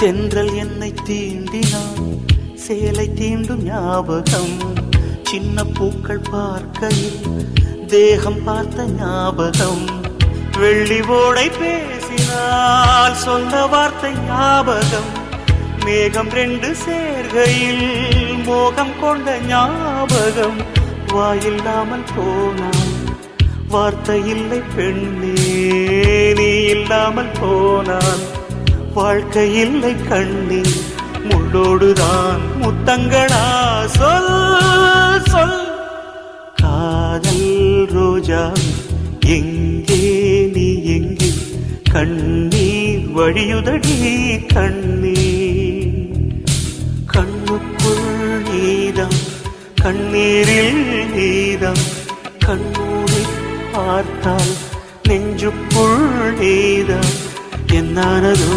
தென்றல் என்னை தீண்டினான், சேலை தீண்டும் ஞாபகம். சின்ன பூக்கள் பார்க்கையில் தேகம் பார்த்த ஞாபகம். வெள்ளி ஓடை பேசினால் சொன்ன வார்த்தை ஞாபகம். மேகம் ரெண்டு சேர்கையில் மோகம் கொண்ட ஞாபகம். வாயில்லாமல் போனான், வார்த்தை இல்லை பெண்ணே, நீ இல்லாமல் போனான். வாழ்க்கை இல்லை கண்ணே, முள்ளோடுதான் முத்தங்களா? சொல் சொல். காதல் ரோஜா எங்கே, நீ எங்கே? கண்ணீர் வழியுதடி கண்ணீர். கண்ணுக்குள் நீதான், கண்ணீரில் நீதான். கண்ணூரை பார்த்தால் நெஞ்சுக்குள் நீதான். என்னானதோ